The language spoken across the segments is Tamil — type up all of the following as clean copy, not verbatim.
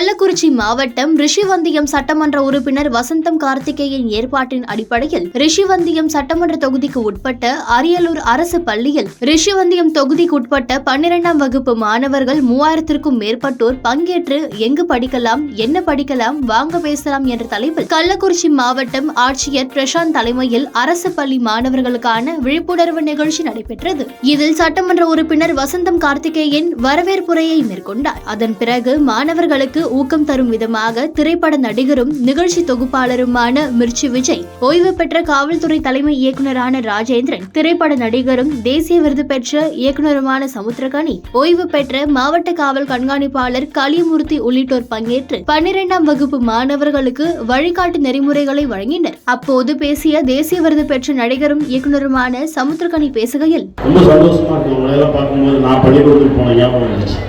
கள்ளக்குறிச்சி மாவட்டம் ரிஷிவந்தியம் சட்டமன்ற உறுப்பினர் வசந்தம் கார்த்திகேயன் ஏற்பாட்டின் அடிப்படையில் ரிஷிவந்தியம் சட்டமன்ற தொகுதிக்கு உட்பட்ட அரியலூர் அரசு பள்ளியில் ரிஷிவந்தியம் தொகுதிக்கு உட்பட்ட 12ஆம் வகுப்பு மாணவர்கள் 3000க்கும் மேற்பட்டோர் பங்கேற்று எங்கு படிக்கலாம், என்ன படிக்கலாம், வாங்க பேசலாம் என்ற தலைப்பில் கள்ளக்குறிச்சி மாவட்டம் ஆட்சியர் பிரசாந்த் தலைமையில் அரசு பள்ளி மாணவர்களுக்கான விழிப்புணர்வு நிகழ்ச்சி நடைபெற்றது. இதில் சட்டமன்ற உறுப்பினர் வசந்தம் கார்த்திகேயன் வரவேற்புரையை மேற்கொண்டார். அதன் பிறகு மாணவர்களுக்கு ஊக்கம் தரும் விதமாக திரைப்பட நடிகரும் நிகழ்ச்சி தொகுப்பாளருமான மிர்ச்சி விஜய், ஓய்வு பெற்ற காவல்துறை தலைமை இயக்குநரான ராஜேந்திரன், திரைப்பட நடிகரும் தேசிய விருது பெற்ற இயக்குநருமான சமுத்திரகனி, ஓய்வு பெற்ற மாவட்ட காவல் கண்காணிப்பாளர் கலியமூர்த்தி உள்ளிட்டோர் பங்கேற்று 12ஆம் வகுப்பு மாணவர்களுக்கு வழிகாட்டு நெறிமுறைகளை வழங்கினர். அப்போது பேசிய தேசிய விருது பெற்ற நடிகரும் இயக்குநருமான சமுத்திரகனி பேசுகையில், ரொம்ப சந்தோஷமா இருக்கு. பார்க்கும்போது நான் பள்ளிக்கூடத்துக்கு போன ஞாபகம் இருந்துச்சு.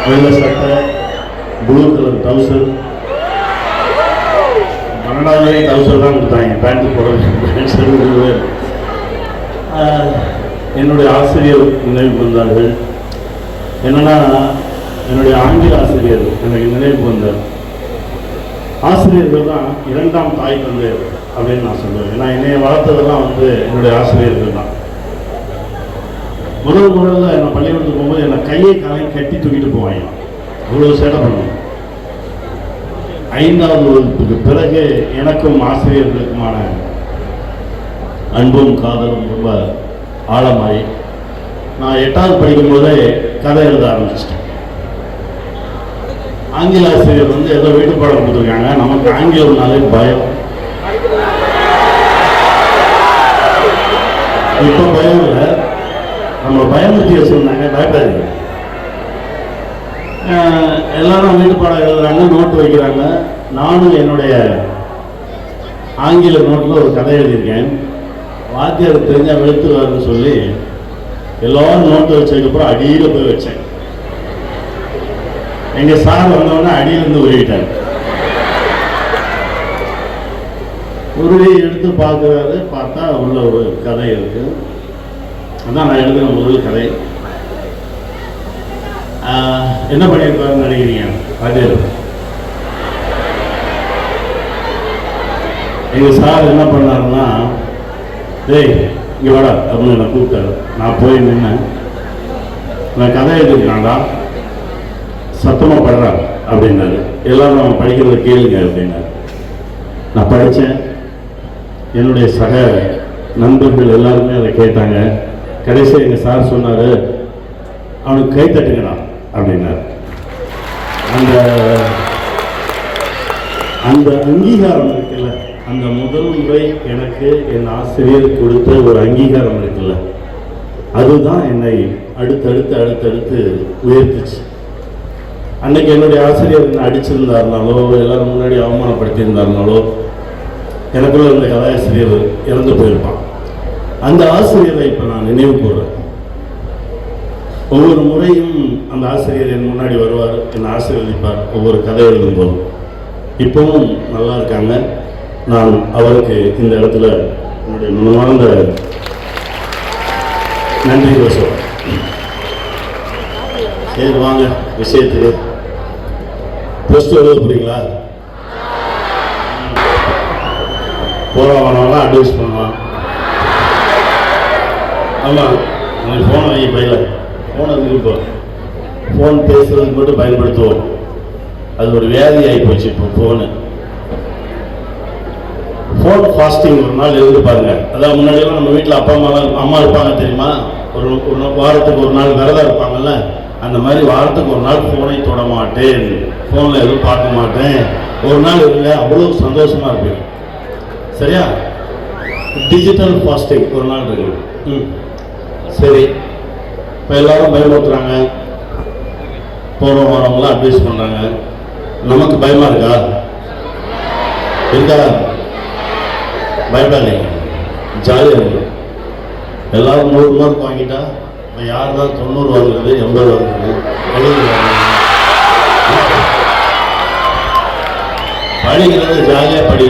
வெள்ளை சட்டை, ப்ளூ கலர் டவுசர், 12வது வரை டவுசர் தான் கொடுத்தாங்க, பேண்ட் போட. என்னுடைய ஆசிரியர் நினைவுக்கு வந்தார்கள். என்னன்னா, என்னுடைய ஆங்கில ஆசிரியர் எனக்கு நினைவுக்கு வந்தார். ஆசிரியர்கள் தான் 2ஆம் தாய் தந்தை அப்படின்னு நான் சொல்லுவேன். ஏன்னா என்னைய வளர்த்ததெல்லாம் என்னுடைய ஆசிரியர்கள் தான். முதல்ல என்னை பள்ளிக்கூடத்துக்கு போகும்போது என்னை கையை காலையும் கட்டி தூக்கிட்டு போவாங்க. அவ்வளோ சேட்டை பண்ணுவோம். 5ஆவது வகுப்புக்கு பிறகு எனக்கும் ஆசிரியர்களுக்குமான அன்பும் காதலும் ரொம்ப ஆழமாயி நான் 8வது படிக்கும்போதே கதை எழுத ஆரம்பிச்சிட்டேன். ஆங்கில ஆசிரியர் ஏதோ வீட்டுப்பாடம் கொடுத்துருக்காங்க. நமக்கு ஆங்கிலம்னாலே பயம். இப்போ பயம் இல்லை, நம்ம பயமுறுத்திய சொன்னாங்க, பயப்படாதீங்க. எல்லாரும் வீட்டுப்பாடம் எழுதுறாங்க, நோட்டு வைக்கிறாங்க. நானும் என்னுடைய ஆங்கில நோட்டில் ஒரு கதை எழுதியிருக்கேன். வாத்தியார் தெரிஞ்சால் வெளுத்துவாருன்னு சொல்லி எல்லாரும் நோட்டு வச்சதுக்கப்புறம் அடியில் போய் வச்சேன். எங்கள் சார் வந்தோடனே அடியிலேருந்து உருவிட்டார். உருவி எடுத்து பார்க்குறாரு. பார்த்தா உள்ள ஒரு கதை இருக்கு. அதான் நான் எழுதின முதல் கதை. என்ன பண்ணியிருப்பாருன்னு நினைக்கிறீங்க? அது எங்கள் சார் என்ன பண்ணாருன்னா, டேய் இங்கே வாடா அப்படின்னு என்னை கூப்பிட்டாரு. நான் போய் நின்னேன். நான் கதை எழுதிருக்காண்டா, சத்தமாக படுறான் அப்படின்னாரு. எல்லாரும் நம்ம படிக்கிறத கேளுங்க அப்படின்னாரு. நான் படித்தேன். என்னுடைய சக நண்பர்கள் எல்லாருமே அதை கேட்டாங்க. கடைசியாக எங்கள் சார் சொன்னார், அவனுக்கு கை தட்டுங்கடா அப்படின்னாரு. அந்த அங்கீகாரம் இருக்குல்ல, அந்த முதல் முறை எனக்கு என் ஆசிரியர் கொடுத்த ஒரு அங்கீகாரம் இருக்குல்ல, அதுதான் என்னை அடுத்தடுத்து உயர்த்துச்சு. அன்னைக்கு என்னுடைய ஆசிரியர் என்ன அடிச்சிருந்தாருனாலோ, எல்லாரும் முன்னாடி அவமானப்படுத்தியிருந்தாருனாலோ, எனக்குள்ள இருந்த கதாசிரியர் இறந்து போயிருப்பான். அந்த ஆசிரியரை இப்போ நான் நினைவு கூறுறேன். ஒவ்வொரு முறையும் அந்த ஆசிரியர் என் முன்னாடி வருவார், என்னை ஆசீர்வதிப்பார் ஒவ்வொரு கதை எழுதும்போது. இப்பவும் நல்லா இருக்காங்க. நான் அவருக்கு இந்த இடத்துல என்னுடைய மனமார்ந்த நன்றி சொல்றேன். சரி வாங்க விஷயத்துக்கு. +2 எழுத போறீங்களா? போகிறவங்களாம் அட்வைஸ் பண்ணுவான். ஆமாம், உனக்கு ஃபோனை வாங்கி பயில ஃபோனை இருப்போம். ஃபோன் பேசுறதுக்கு மட்டும் பயன்படுத்துவோம். அது ஒரு வியாதி ஆகி போச்சு. இப்போ ஃபோன் ஃபாஸ்டிங் ஒரு நாள் எழுதி பாருங்க. அதாவது முன்னாடியெல்லாம் நம்ம வீட்டில் அப்பா அம்மா இருப்பாங்க தெரியுமா, ஒரு வாரத்துக்கு ஒரு நாள் விரதம் இருப்பாங்கல்ல, அந்த மாதிரி வாரத்துக்கு ஒரு நாள் ஃபோனை தொட மாட்டேன், ஃபோனில் எதுவும் பார்க்க மாட்டேன், ஒரு நாள் இருங்க, அவ்வளோ சந்தோஷமாக இருப்பீங்க. சரியா? டிஜிட்டல் ஃபாஸ்டிங் ஒரு நாள் இருக்கு. சரி, இப்போ எல்லாரும் பயமுறுத்துறாங்க, போகிறோம் வரவங்களாம் அட்வைஸ் பண்ணுறாங்க. நமக்கு பயமாக இருக்கா? பயப்படாதீங்க, ஜாலியாக இருக்கு. எல்லாரும் 100 மார்க் வாங்கிட்டா இப்போ யார் தான் 90 வாங்குறது, 80 வாங்குறது, 70 வாங்குறது? படிக்கிறது ஜாலியாக படி.